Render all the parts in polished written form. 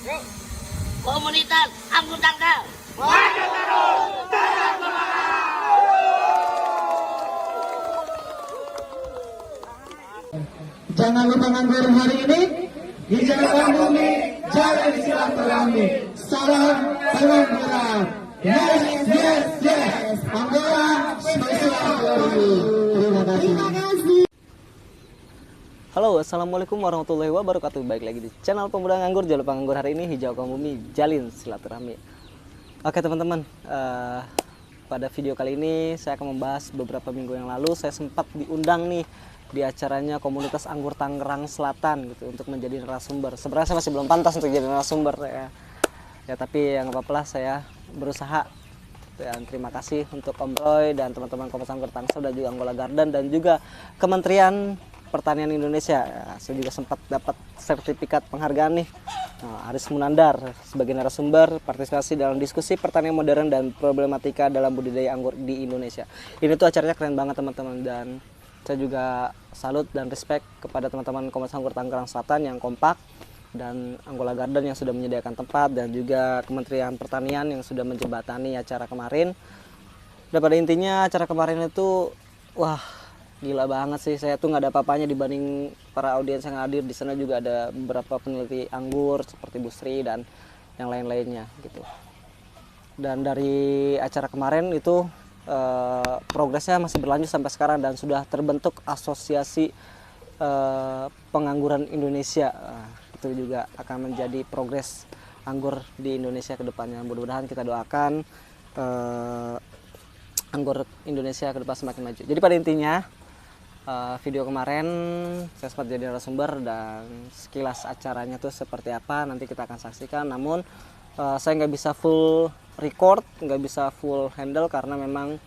Komunitas anggur tangkal. Jangan lupa nganggur hari ini, hijaukan bumi, jalin silaturahmi. Salam pengangguran. Yes, yes, yes. Anggora spesial 2000. Terima kasih. Halo, assalamualaikum warahmatullahi wabarakatuh. Baik lagi di channel Pemuda Nganggur. Jalur Penganggur hari ini, hijaukan bumi, jalin silaturahmi. Oke teman-teman, pada video kali ini saya akan membahas beberapa minggu yang lalu saya sempat diundang nih di acaranya komunitas anggur Tangerang Selatan gitu untuk menjadi narasumber. Sebenarnya saya masih belum pantas untuk jadi narasumber ya tapi yang apa-apa lah, saya berusaha. Dan terima kasih untuk Om Roy dan teman-teman komunitas anggur Tangsel dan juga Angola Garden dan juga Kementerian Pertanian Indonesia. Ya, saya juga sempat dapat sertifikat penghargaan nih. Aris Munandar sebagai narasumber partisipasi dalam diskusi pertanian modern dan problematika dalam budidaya anggur di Indonesia. Ini tuh acaranya keren banget teman-teman, dan saya juga salut dan respect kepada teman-teman komunitas anggur Tangerang Selatan yang kompak, dan Angola Garden yang sudah menyediakan tempat, dan juga Kementerian Pertanian yang sudah menjembatani acara kemarin. Dan pada intinya acara kemarin itu wah, gila banget sih. Saya tuh nggak ada apa-apanya dibanding para audiens yang hadir. Di sana juga ada beberapa peneliti anggur seperti Bu Sri dan yang lain-lainnya gitu. Dan dari acara kemarin itu progresnya masih berlanjut sampai sekarang dan sudah terbentuk asosiasi pengangguran Indonesia. Itu juga akan menjadi progres anggur di Indonesia ke depannya. Mudah-mudahan kita doakan anggur Indonesia ke depan semakin maju. Jadi pada intinya video kemarin saya sempat jadi narasumber dan sekilas acaranya tuh seperti apa nanti kita akan saksikan. Namun saya nggak bisa full record, nggak bisa full handle karena memang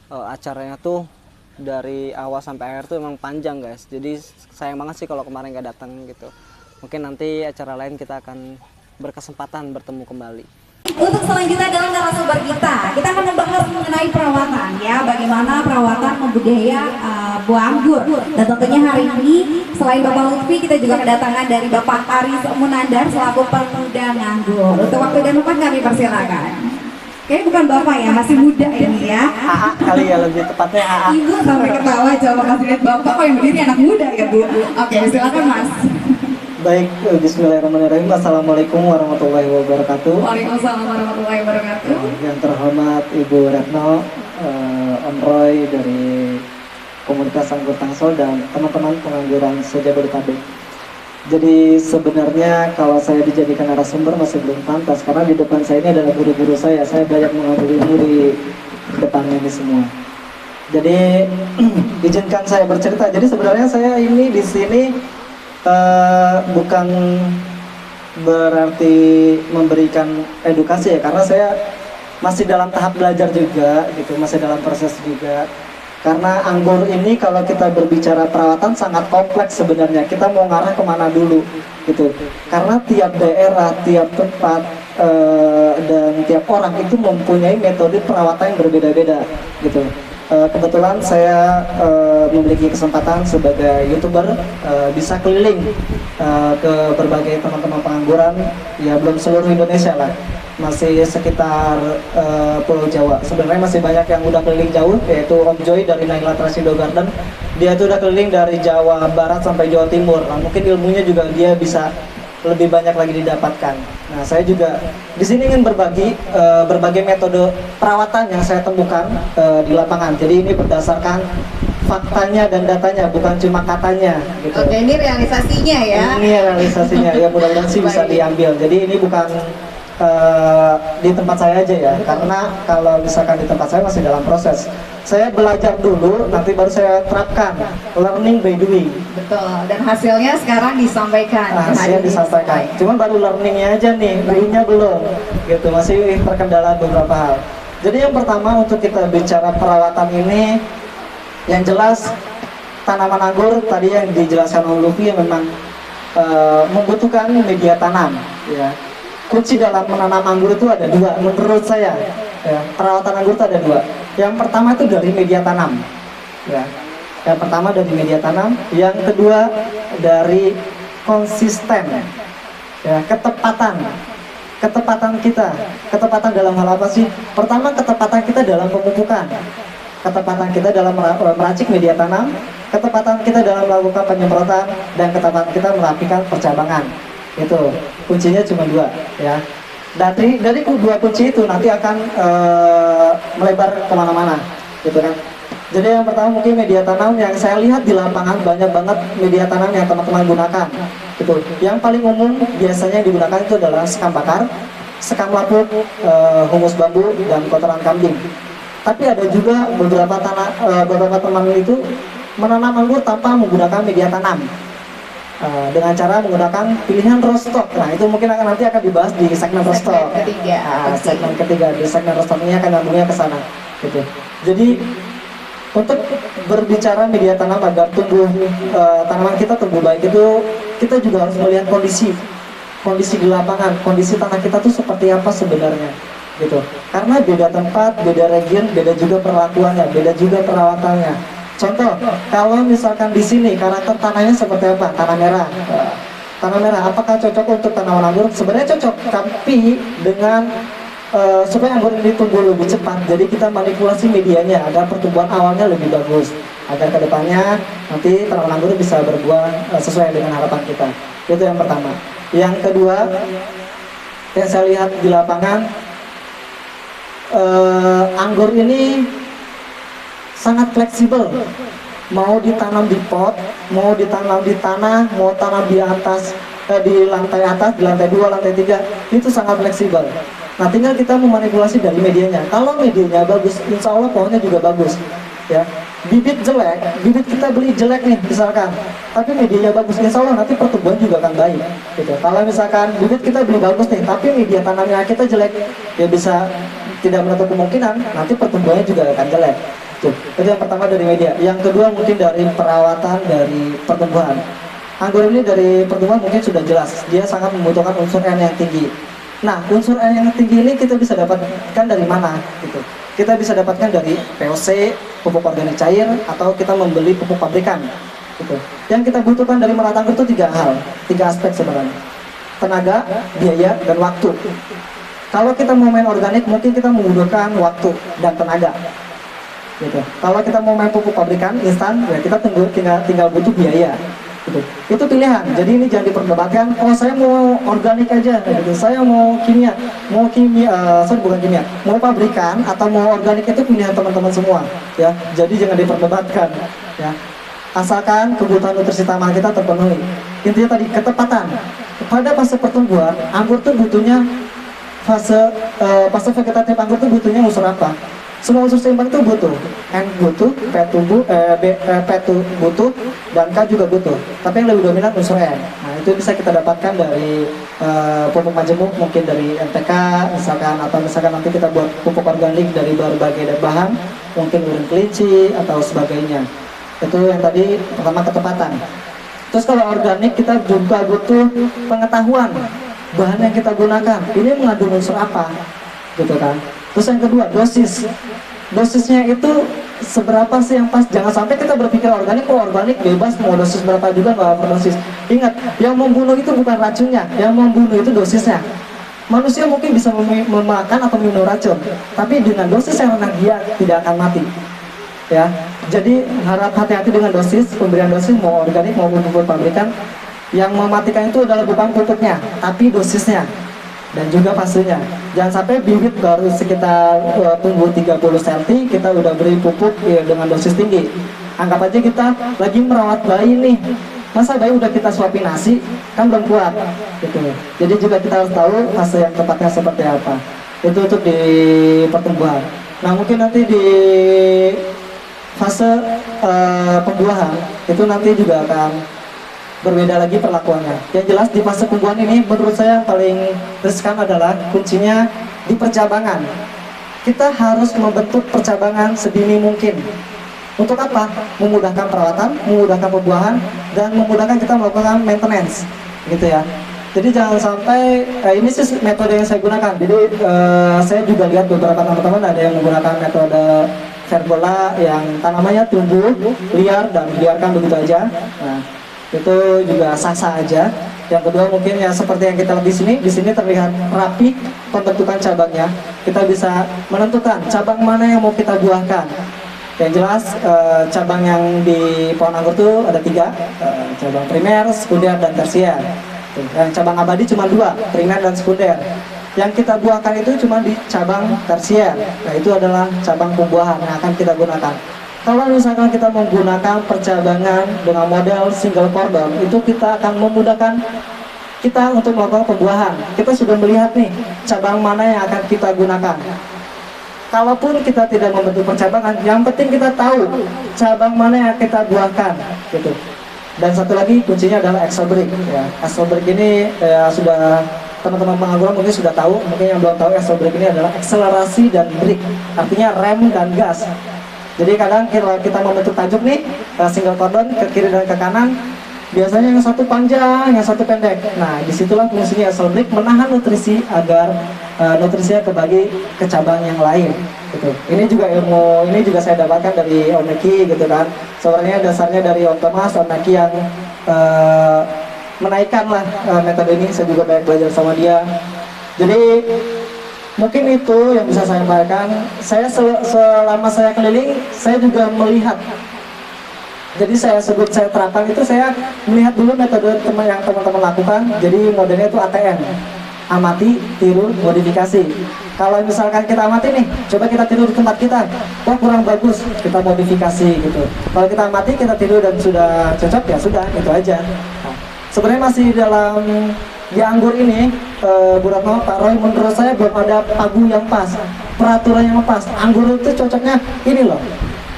acaranya tuh dari awal sampai akhir tuh emang panjang guys. Jadi sayang banget sih kalau kemarin nggak datang gitu. Mungkin nanti acara lain kita akan berkesempatan bertemu kembali. Untuk selanjutnya dalam narasumber kita akan membahas mengenai perawatan ya, bagaimana perawatan membudidaya buah anggur. Dan tentunya hari ini selain Bapak Lutfi, kita juga kedatangan dari Bapak Aris Munandar selaku Pemuda Nganggur. Untuk waktu dan tempat kami persilakan. Kayaknya bukan Bapak ya, masih muda ini ya. AA kali ya, lebih tepatnya AA. Ibu sampai ketawa coba kasih lihat Bapak kok yang berdiri anak muda ya Bu. Oke, silakan Mas. Baik, bismillahirrahmanirrahim. Assalamualaikum warahmatullahi wabarakatuh. Waalaikumsalam warahmatullahi wabarakatuh. Yang terhormat Ibu Retno, Om Roy dari komunitas anggur Tangsel dan teman-teman pengangguran se-Jabodetabek. Jadi sebenarnya kalau saya dijadikan narasumber masih belum pantas karena di depan saya ini adalah guru-guru saya. Saya banyak mengambil ilmu di depannya ini semua. Jadi izinkan saya bercerita. Jadi sebenarnya saya ini di sini bukan berarti memberikan edukasi ya, karena saya masih dalam tahap belajar juga gitu, masih dalam proses juga. Karena anggur ini kalau kita berbicara perawatan sangat kompleks sebenarnya. Kita mau ngarah kemana dulu gitu. Karena tiap daerah, tiap tempat dan tiap orang itu mempunyai metode perawatan yang berbeda-beda gitu. Kebetulan saya memiliki kesempatan sebagai YouTuber bisa keliling ke berbagai teman-teman pengangguran, ya belum seluruh Indonesia lah, masih sekitar Pulau Jawa. Sebenarnya masih banyak yang udah keliling jauh, yaitu Om Joy dari Naila Trasido Garden. Dia tuh udah keliling dari Jawa Barat sampai Jawa Timur. Nah, mungkin ilmunya juga dia bisa lebih banyak lagi didapatkan. Nah, saya juga di sini ingin berbagi berbagai metode perawatan yang saya temukan di lapangan. Jadi ini berdasarkan faktanya dan datanya, bukan cuma katanya gitu. Oke, ini realisasinya ya. Ini realisasinya ya, mudah-mudahan sih bisa diambil. Jadi ini bukan di tempat saya aja ya, karena kalau misalkan di tempat saya masih dalam proses. Saya belajar dulu, nanti baru saya terapkan. Learning by doing. Betul, dan hasilnya sekarang disampaikan. Hasilnya disampaikan. Cuman baru learningnya aja nih, doingnya belum. Gitu, masih terkendala beberapa hal. Jadi yang pertama untuk kita bicara perawatan ini, yang jelas tanaman anggur tadi yang dijelaskan Om Luffy memang membutuhkan media tanam. Ya. Kunci dalam menanam anggur itu ada dua menurut saya ya, perawatan anggur itu ada dua. Yang pertama itu dari media tanam ya. Yang pertama dari media tanam, yang kedua dari konsisten Ya, ketepatan kita, ketepatan dalam hal apa sih? Pertama, ketepatan kita dalam pemupukan, ketepatan kita dalam meracik media tanam, ketepatan kita dalam melakukan penyemprotan, dan ketepatan kita merapikan percabangan. Itu kuncinya cuma dua, ya. Dari dua kunci itu nanti akan melebar kemana-mana, gitu kan. Jadi yang pertama mungkin media tanam yang saya lihat di lapangan banyak banget media tanam yang teman-teman gunakan. Gitu. Yang paling umum biasanya yang digunakan itu adalah sekam bakar, sekam lapuk, humus bambu, dan kotoran kambing. Tapi ada juga beberapa teman itu menanam anggur tanpa menggunakan media tanam. Dengan cara menggunakan pilihan rostock. Nah, itu mungkin nanti akan dibahas di segmen rostock. Segmen ketiga di segmen rostock ini akan nyambungnya ke sana. Gitu. Jadi untuk berbicara media tanam agar tumbuh tanaman kita tumbuh baik itu kita juga harus melihat kondisi di lapangan, kondisi tanah kita tuh seperti apa sebenarnya, gitu. Karena beda tempat, beda region, beda juga perlakuannya, beda juga perawatannya. Contoh, kalau misalkan di sini karakter tanahnya seperti apa? Tanah merah. Tanah merah, apakah cocok untuk tanaman anggur? Sebenarnya cocok, tapi dengan supaya anggur ini tumbuh lebih cepat, jadi kita manipulasi medianya agar pertumbuhan awalnya lebih bagus, agar kedepannya nanti tanaman anggur bisa berbuah sesuai dengan harapan kita. Itu yang pertama. Yang kedua, yang saya lihat di lapangan, anggur ini sangat fleksibel. Mau ditanam di pot, mau ditanam di tanah, mau tanam di atas, di lantai atas, di lantai 2, lantai 3, itu sangat fleksibel. Nah, tinggal kita memanipulasi dari medianya. Kalau medianya bagus, insya Allah pohonnya juga bagus. Ya, bibit jelek, bibit kita beli jelek nih misalkan, tapi medianya bagus, insya Allah nanti pertumbuhan juga akan baik. Gitu. Kalau misalkan bibit kita beli bagus nih, tapi media tanamnya kita jelek, ya bisa tidak menutup kemungkinan nanti pertumbuhannya juga akan jelek. Tuh, itu yang pertama dari media. Yang kedua mungkin dari perawatan dari pertumbuhan. Anggur ini dari pertumbuhan mungkin sudah jelas, dia sangat membutuhkan unsur N yang tinggi. Nah, unsur N yang tinggi ini kita bisa dapatkan dari mana? Gitu. Kita bisa dapatkan dari POC, pupuk organik cair, atau kita membeli pupuk pabrikan. Gitu. Yang kita butuhkan dari merawat anggur itu 3 hal, 3 aspek sebenarnya: tenaga, biaya, dan waktu. Kalau kita mau main organik, mungkin kita membutuhkan waktu dan tenaga. Gitu. Kalau kita mau main pupuk pabrikan instan, ya kita tinggal butuh biaya. Gitu. Itu pilihan. Jadi ini jangan diperdebatkan. Oh, saya mau organik aja, gitu. Saya mau kimia, sorry bukan kimia, mau pabrikan atau mau organik, itu pilihan teman-teman semua. Ya, jadi jangan diperdebatkan. Ya, asalkan kebutuhan nutrisi tanaman kita terpenuhi. Intinya tadi ketepatan. Pada fase pertumbuhan, anggur tuh butuhnya fase vegetatif anggur tuh butuhnya unsur apa? Semua unsur seimbang itu butuh. N butuh, P butuh, dan K juga butuh. Tapi yang lebih dominan unsur N. Nah, itu bisa kita dapatkan dari pupuk majemuk, mungkin dari NPK misalkan, atau misalkan nanti kita buat pupuk organik dari berbagai bahan, mungkin urin kelinci atau sebagainya. Itu yang tadi pertama, ketepatan. Terus kalau organik kita juga butuh pengetahuan bahan yang kita gunakan. Ini mengandung unsur apa, gitu kan? Terus yang kedua, dosisnya itu seberapa sih yang pas. Jangan sampai kita berpikir organik bebas, mau dosis berapa juga nggak berdosis. Ingat, yang membunuh itu bukan racunnya, yang membunuh itu dosisnya. Manusia mungkin bisa memakan atau minum racun, tapi dengan dosis yang rendah dia tidak akan mati. Ya, jadi harap hati-hati dengan dosis, pemberian dosis mau organik maupun pupuk pabrikan. Yang mematikan itu adalah bukan pupuknya, tapi dosisnya dan juga fasenya. Jangan sampai bibit baru sekitar tumbuh 30 cm kita udah beri pupuk ya, dengan dosis tinggi. Anggap aja kita lagi merawat bayi nih, masa bayi udah kita suapin nasi, kan belum kuat gitu. Jadi juga kita harus tahu fase yang tepatnya seperti apa. Itu untuk di pertumbuhan. Nah, mungkin nanti di fase pembuahan itu nanti juga akan berbeda lagi perlakuannya. Yang jelas di fase pembuahan ini menurut saya yang paling riskan adalah kuncinya di percabangan. Kita harus membentuk percabangan sedini mungkin. Untuk apa? Memudahkan perawatan, memudahkan pembuahan, dan memudahkan kita melakukan maintenance, gitu ya. Jadi jangan sampai ini sih metode yang saya gunakan. Jadi saya juga lihat beberapa teman-teman ada yang menggunakan metode verbola yang tanamannya tumbuh liar dan dibiarkan begitu aja. Nah, itu juga sah-sah aja. Yang kedua mungkin ya seperti yang kita lihat di sini terlihat rapi pembentukan cabangnya. Kita bisa menentukan cabang mana yang mau kita buahkan. Yang jelas cabang yang di pohon anggur itu ada 3, cabang primer, sekunder, dan tersier. Yang cabang abadi cuma 2, primer dan sekunder. Yang kita buahkan itu cuma di cabang tersier. Nah itu adalah cabang pembuahan yang akan kita gunakan. Kalau misalkan kita menggunakan percabangan dengan model single cordon, itu kita akan memudahkan kita untuk melakukan pembuahan. Kita sudah melihat nih cabang mana yang akan kita gunakan. Kalaupun kita tidak membentuk percabangan, yang penting kita tahu cabang mana yang kita buahkan, gitu. Dan satu lagi kuncinya adalah axle brake. Ya. Axle brake ini sudah teman-teman pengangguran mungkin sudah tahu. Mungkin yang belum tahu, axle brake ini adalah akselerasi dan brake, artinya rem dan gas. Jadi kadang kalau kita membentuk tajuk nih single cordon ke kiri dan ke kanan, biasanya yang satu panjang, yang satu pendek. Nah, disitulah fungsinya axle brake, menahan nutrisi agar nutrisinya kebagi ke cabang yang lain. Gitu. Ini juga ilmu, ini juga saya dapatkan dari Om Neki, gitu kan. Sebenarnya dasarnya dari Om Thomas, Om Neki yang menaikkan lah metode ini. Saya juga banyak belajar sama dia. Jadi mungkin itu yang bisa saya sampaikan. Saya selama saya keliling, saya juga melihat. Jadi saya terapkan itu, saya melihat dulu metode yang teman-teman lakukan. Jadi modelnya itu ATM, amati, tiru, modifikasi. Kalau misalkan kita amati nih, coba kita tiru di tempat kita, wah kurang bagus, kita modifikasi gitu. Kalau kita amati, kita tiru dan sudah cocok, ya sudah, itu aja. Nah, sebenarnya masih dalam di anggur ini, Bu Ratno, Pak Roy, menurut saya belum ada pagu yang pas, peraturan yang pas. Anggur itu cocoknya ini loh,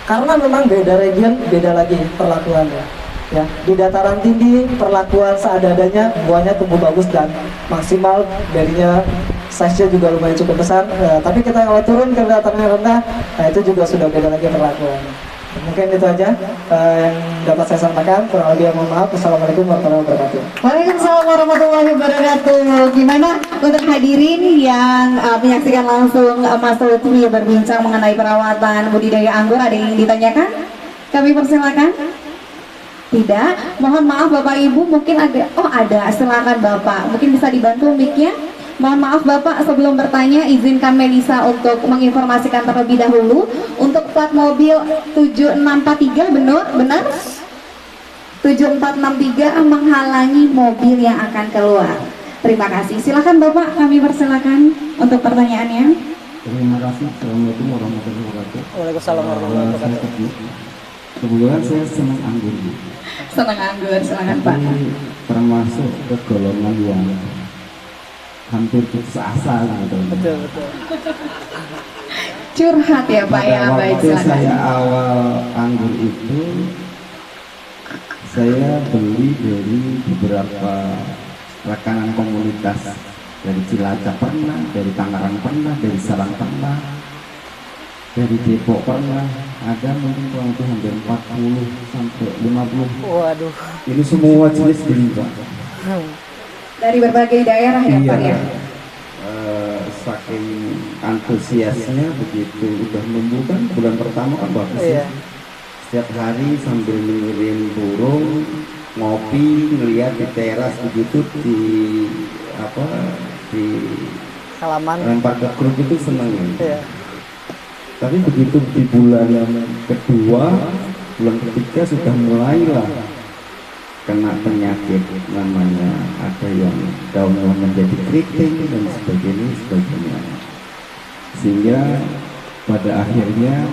karena memang beda region, beda lagi perlakuannya. Ya, di dataran tinggi perlakuan seadanya, buahnya tumbuh bagus dan maksimal, darinya size-nya juga lumayan cukup besar. Tapi kita kalau turun ke dataran yang rendah, nah itu juga sudah beda lagi perlakuannya. Mungkin itu aja yang dapat saya sampaikan. Kurang lebih mohon maaf. Assalamualaikum warahmatullahi wabarakatuh. Waalaikumsalam warahmatullahi wabarakatuh. Gimana untuk hadirin yang menyaksikan langsung Mas Lutfi berbincang mengenai perawatan budidaya anggur, ada yang ditanyakan? Kami persilakan. Tidak, mohon maaf Bapak Ibu, mungkin ada, oh ada, silakan Bapak, mungkin bisa dibantu mic-nya. Mohon maaf Bapak, sebelum bertanya izinkan Melisa untuk menginformasikan terlebih dahulu untuk plat mobil 7643, benar? 7463 menghalangi mobil yang akan keluar. Terima kasih, silakan Bapak, kami persilakan untuk pertanyaannya. Terima kasih. Assalamualaikum warahmatullahi wabarakatuh. Waalaikumsalam warahmatullahi wabarakatuh. Kebetulan saya senang anggur. Senang anggur, silakan Pak. Tapi termasuk ke golongan yang hampir putus asa gitu. Betul. Curhat ya Pak ya, baik Waktu silakan. saya awal anggur itu, saya beli dari beberapa rekanan komunitas, dari Cilacap pernah, dari Tangerang pernah, dari Serang pernah, dari Depok pernah, ada mungkin kurang lebih hampir 40 sampai 50. Waduh. Ini semua jenis beli Pak. Dari berbagai daerah ya Pak ya. Saking antusiasnya begitu udah numbuh kan, bulan pertama kan bagus ya. Setiap hari sambil dengerin burung, ngopi, ngeliat di teras begitu, di Halaman. lempar ke grup itu seneng ya. Iya. Tapi begitu di bulan yang kedua, bulan ketiga sudah mulailah kena penyakit, namanya ada yang daunnya menjadi keriting dan sebagainya, sehingga pada akhirnya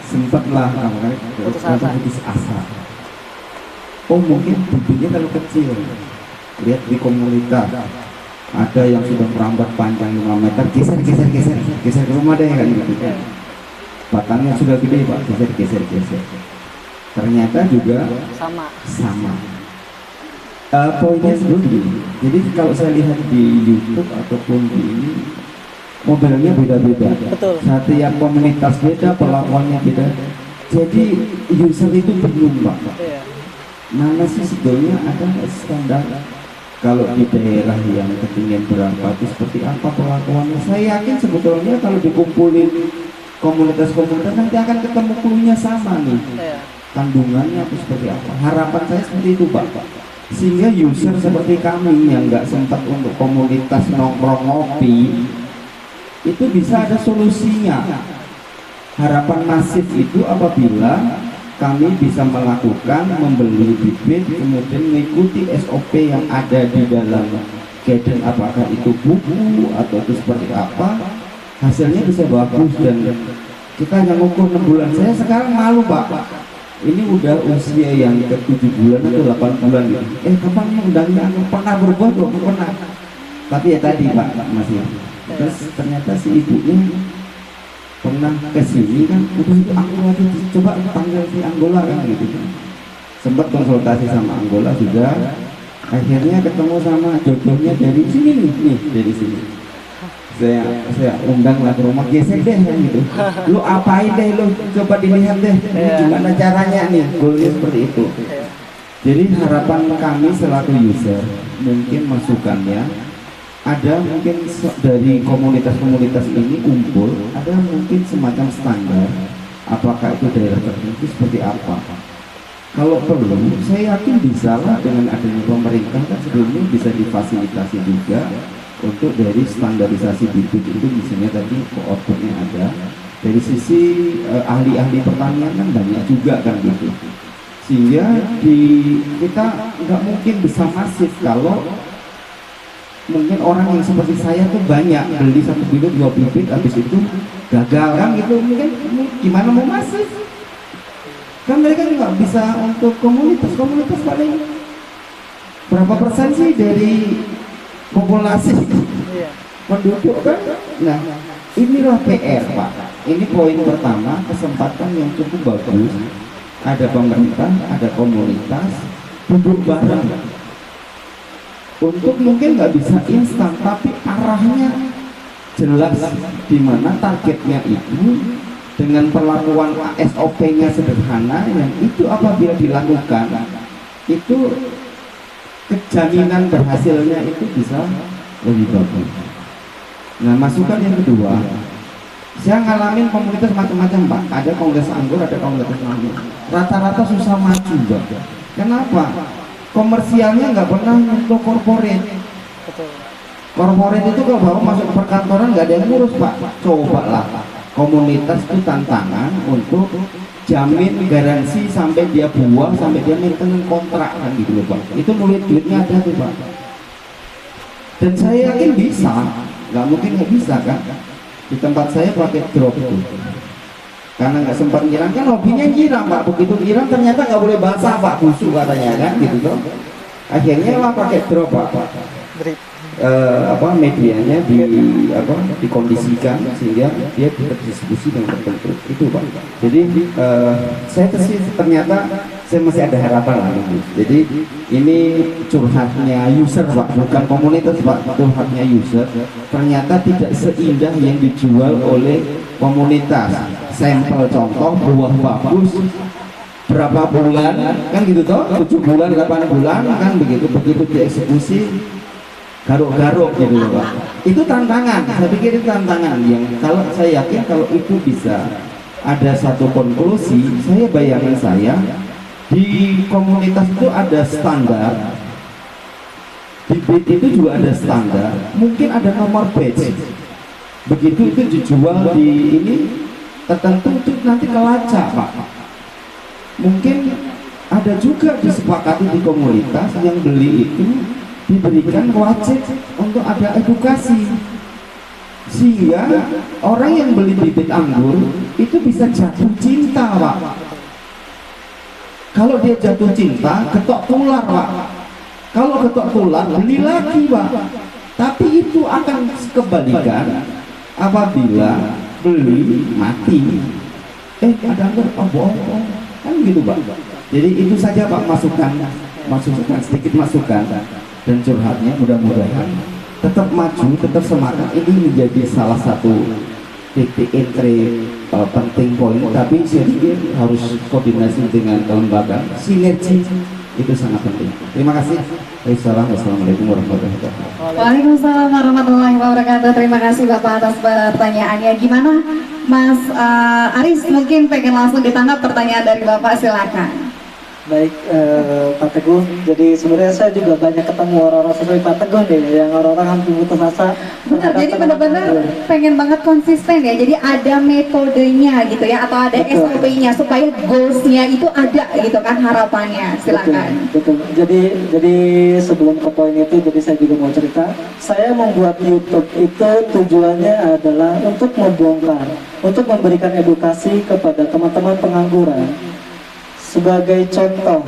sempatlah namanya putus asa. Oh mungkin bibitnya kalau kecil, lihat di komunitas ada yang sudah merambat panjang 5 meter, geser ke rumah deh kan gitu. Batangnya sudah gede Pak, geser. Ternyata juga sama. Poinnya sebelum jadi kalau saya lihat di YouTube ataupun di ini, modelnya beda-beda. Betul. Setiap komunitas beda, perlakuannya beda. Jadi user itu bingung Pak. Iya. Mana sih sebetulnya ada standar? Kalau di daerah yang ketinggian berapa itu seperti apa perlakuannya? Saya yakin sebetulnya kalau dikumpulin komunitas-komunitas nanti akan ketemu klunya sama nih. Iya. Kandungannya atau seperti apa? Harapan saya seperti itu Pak. Sehingga user seperti kami yang nggak sempat untuk komunitas nongkrong ngopi itu bisa ada solusinya. Harapan masif itu apabila kami bisa melakukan membeli bibit, kemudian mengikuti SOP yang ada di dalam guidance, apakah itu buku atau itu seperti apa, hasilnya bisa bagus. Dan kita hanya ngukur 6 bulan. Saya sekarang malu Pak, ini udah usia yang ke 7 bulan atau 8 bulan gitu. Kapan nih undangnya pernah berbuat belum? Pernah. Tapi ya tadi Pak masih. Terus ternyata si ibunya pernah ke sini kan, udah itu Angola aja, coba panggil si Angola kan gitu. Sempat konsultasi sama Angola juga. Akhirnya ketemu sama jodohnya dari sini nih, dari sini. Saya undang lah ke rumah, gesek deh kan gitu. Lu apain deh, lu coba dilihat deh gimana caranya nih, goalnya seperti itu. Jadi harapan kami selaku user, mungkin masukannya ada mungkin dari komunitas-komunitas ini kumpul, ada mungkin semacam standar, apakah itu daerah tertentu seperti apa. Kalau perlu, saya yakin bisa lah dengan adanya pemerintah kan sebelumnya bisa difasilitasi juga untuk dari standarisasi bibit itu, misalnya tadi outputnya ada. Dari sisi ahli-ahli pertanian kan banyak juga kan gitu. Sehingga kita nggak mungkin bisa masif kalau mungkin orang yang seperti saya tuh banyak beli 1 bibit 2 bibit habis itu gagal kan gitu, mungkin gimana mau masif kan. Mereka juga bisa untuk komunitas paling berapa persen sih dari populasi penduduk kan. Nah inilah PR Pak, ini poin pertama, kesempatan yang cukup bagus. Ada pemerintah, ada komunitas, duduk bareng untuk mungkin nggak bisa instan, tapi arahnya jelas di mana targetnya itu, dengan perlakuan SOP-nya sederhana, yang itu apabila dilakukan itu kejaminan berhasilnya itu bisa lebih bagus. Nah masukan yang kedua, saya ngalamin komunitas macam-macam Pak, ada komunitas anggur, ada komunitas anggur, rata-rata susah maju Pak. Kenapa? Komersialnya nggak pernah untuk corporate. Corporate itu kalau baru masuk ke perkantoran nggak ada yang ngurus Pak. Coba lah, komunitas itu tantangan untuk jamin garansi sampai dia buah, sampai dia maintenance kontrak kan gitu loh Pak. Itu mulai duitnya ada tuh Pak. Dan saya yakin bisa, nggak mungkin nggak bisa kan. Di tempat saya pakai drop itu, karena nggak sempat nyiram kan, hobinya nyiram Pak. Begitu nyiram ternyata nggak boleh basah Pak, busuk katanya kan gitu loh. Akhirnya lah pakai drop Pak. Medianya dikondisikan sehingga dia terdistribusi dengan tertentu itu Pak. Jadi saya ternyata saya masih ada harapan lah gitu. Jadi ini curhatnya user Pak, bukan komunitas Pak, curhatnya user. Ternyata tidak seindah yang dijual oleh komunitas. Sampel contoh buah bagus berapa bulan kan gitu toh, 7 bulan 8 bulan kan begitu dieksekusi garuk-garuk gitu loh Pak. Itu tantangan, saya pikir itu tantangan yang kalau saya yakin kalau itu bisa ada satu konklusi. Saya bayangin saya di komunitas itu ada standar, di bid itu juga ada standar, mungkin ada nomor batch. Begitu itu dijual di ini tertentu itu nanti kelacak Pak. Mungkin ada juga disepakati di komunitas yang beli itu diberikan wajib untuk ada edukasi, sehingga orang yang beli bibit anggur itu bisa jatuh cinta Pak. Kalau dia jatuh cinta, ketok tular Pak. Kalau ketok tular, beli lagi Pak. Tapi itu akan kebalikan apabila beli mati. Ada anggur, bohong kan gitu Pak. Jadi itu saja Pak masukan sedikit masukan dan curhatnya. Mudah-mudahan tetap maju, tetap semangat. Ini menjadi salah satu titik entry penting poin, tapi saya pikir harus koordinasi dengan kelembagaan, sinergi itu sangat penting. Terima kasih. Assalamualaikum warahmatullahi wabarakatuh. Waalaikumsalam warahmatullahi wabarakatuh. Terima kasih Bapak atas pertanyaannya. Gimana Mas Aris, mungkin pengen langsung ditangkap pertanyaan dari Bapak, silakan. Baik, Pak Teguh. Jadi sebenarnya saya juga banyak ketemu orang-orang seperti Pak Teguh nih, yang orang-orang hampir putus asa. Benar, terhadap jadi teman-teman benar-benar anggur. pengen banget konsisten ya. Jadi ada metodenya gitu ya, atau ada Betul. SOP-nya supaya goals-nya itu ada gitu kan, harapannya. Silakan. Betul. Jadi sebelum ke poin itu, jadi saya juga mau cerita. Saya membuat YouTube itu tujuannya adalah untuk membongkar, untuk memberikan edukasi kepada teman-teman pengangguran. Sebagai contoh,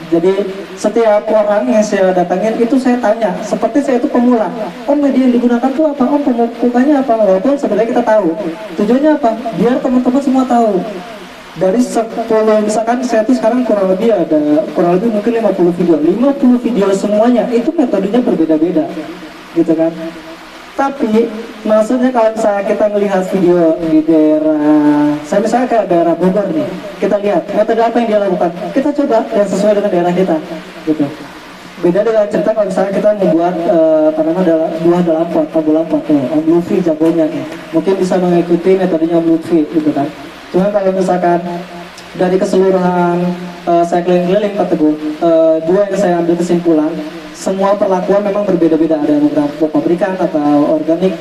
jadi setiap orang yang saya datangin itu saya tanya, seperti saya itu pemula, media yang digunakan itu apa, pembukaannya apa, walaupun sebenarnya kita tahu, tujuannya apa, biar teman-teman semua tahu. Dari 10, misalkan saya tuh sekarang kurang lebih mungkin 50 video semuanya, itu metodenya berbeda-beda, gitu kan. Tapi maksudnya kalau misalnya kita melihat video di daerah, saya misalnya ke daerah Bogor nih, kita lihat metode apa yang dia lakukan, kita coba yang sesuai dengan daerah kita, gitu. Beda dengan cerita kalau misalnya kita membuat buah dalam pot, Om Lutfi jagonya nih, mungkin bisa mengikuti metodenya Om Lutfi, gitu kan. Cuma kalau misalkan dari keseluruhan saya keliling-keliling Pak Teguh, dua yang saya ambil kesimpulan, semua perlakuan memang berbeda-beda. Ada yang menggunakan pabrikan atau organik.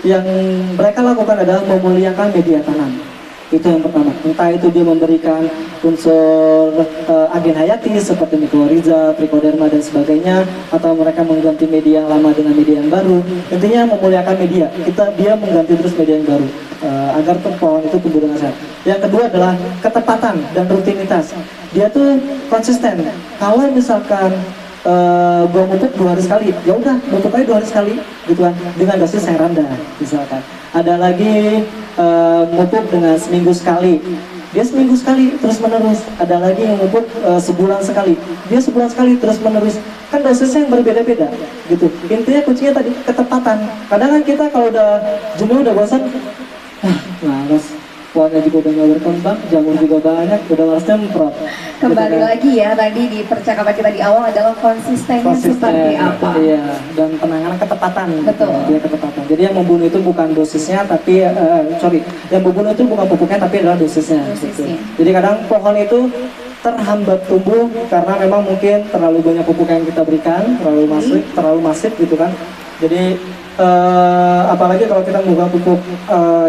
Yang mereka lakukan adalah memuliakan media tanam. Itu yang pertama. Entah itu dia memberikan unsur agen hayati seperti mycorrhiza, trichoderma dan sebagainya, atau mereka mengganti media yang lama dengan media yang baru. Intinya memuliakan media. Dia mengganti terus media yang baru agar pohon itu tumbuh dengan sehat. Yang kedua adalah ketepatan dan rutinitas. Dia tuh konsisten. Kalau misalkan gua mupuk 2 hari sekali, ya udah mupuk aja 2 hari sekali, gitu kan, dengan dosis yang rendah, misalkan. Ada lagi mupuk dengan seminggu sekali, dia seminggu sekali terus menerus. Ada lagi yang mupuk sebulan sekali, dia sebulan sekali terus menerus. Kan dosisnya yang berbeda-beda, gitu. Intinya kuncinya tadi ketepatan. Kadang kan kita kalau udah jenuh, udah bosan, males. Pohonnya juga udah nggak berkembang, jamur juga banyak, udah malas nyemprot. Kembali lagi ya, tadi di percakapan kita di awal adalah konsistennya seperti apa. Iya, dan penanganan ketepatan. Betul. Dia ketepatan. Jadi yang membunuh itu bukan dosisnya, tapi yang membunuh itu bukan pupuknya, tapi adalah dosisnya. Gitu. Jadi kadang pohon itu terhambat tumbuh karena memang mungkin terlalu banyak pupuk yang kita berikan, terlalu masif gitu kan. Jadi apalagi kalau kita membuka pupuk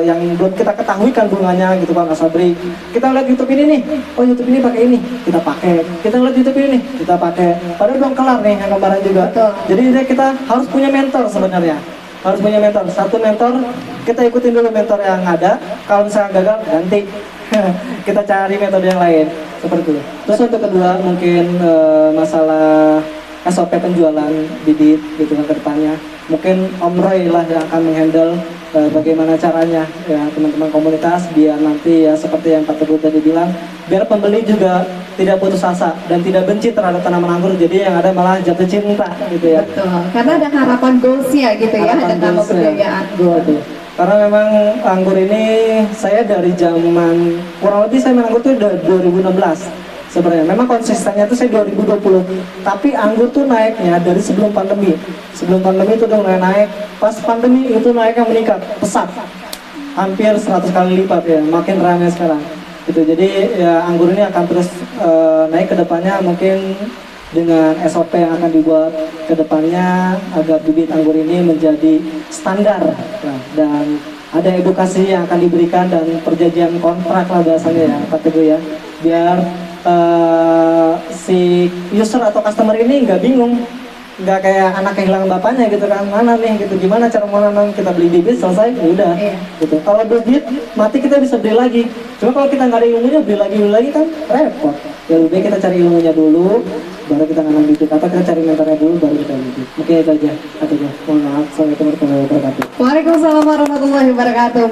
yang belum kita ketahui kandungannya gitu kan, Mas Sabri. Kita lihat YouTube ini nih, oh YouTube ini pakai ini, kita pakai. Kita lihat YouTube ini nih, kita pakai. Padahal belum kelar nih yang kemarin juga. Betul. Jadi kita harus punya mentor sebenarnya. Harus punya mentor. Satu mentor, kita ikutin dulu mentor yang ada. Kalau misalnya gagal, ganti. Kita cari metode yang lain seperti itu. Terus untuk kedua mungkin masalah SOP penjualan bibit gitu kan ke depannya. Mungkin Om Roy lah yang akan menghandle bagaimana caranya ya teman-teman komunitas, biar nanti ya seperti yang Pak Teguh tadi bilang, biar pembeli juga tidak putus asa dan tidak benci terhadap tanaman anggur, jadi yang ada malah jatuh cinta gitu ya. Betul, karena ada harapan goals-nya gitu ya, ada nama budaya anggur. Karena memang anggur ini saya dari zaman kurang lebih saya main anggur tuh dari 2016. Sebenarnya memang konsistennya itu saya 2020, tapi anggur tuh naiknya dari sebelum pandemi. Sebelum pandemi itu udah mulai naik, pas pandemi itu naiknya meningkat pesat, hampir 100 kali lipat ya, makin ramai sekarang. Gitu. Jadi ya anggur ini akan terus naik ke depannya, mungkin dengan SOP yang akan dibuat ke depannya agar bibit anggur ini menjadi standar nah, dan ada edukasi yang akan diberikan dan perjanjian kontrak lah bahasanya ya Pak Teguh ya, biar si user atau customer ini nggak bingung, nggak kayak anak kehilangan bapaknya gitu kan, mana nih gitu, gimana cara menanam, kita beli bibit selesai ya udah gitu. Kalau bibit mati kita bisa beli lagi, cuma kalau kita nggak ada ilmunya beli lagi kan repot. Ya lebih baik kita cari ilmunya dulu baru kita nanam bibit, atau kita cari mentornya dulu baru kita bibit. Mungkin itu aja. Mohon maaf. Assalamualaikum warahmatullahi wabarakatuh. Waalaikumsalam warahmatullahi wabarakatuh.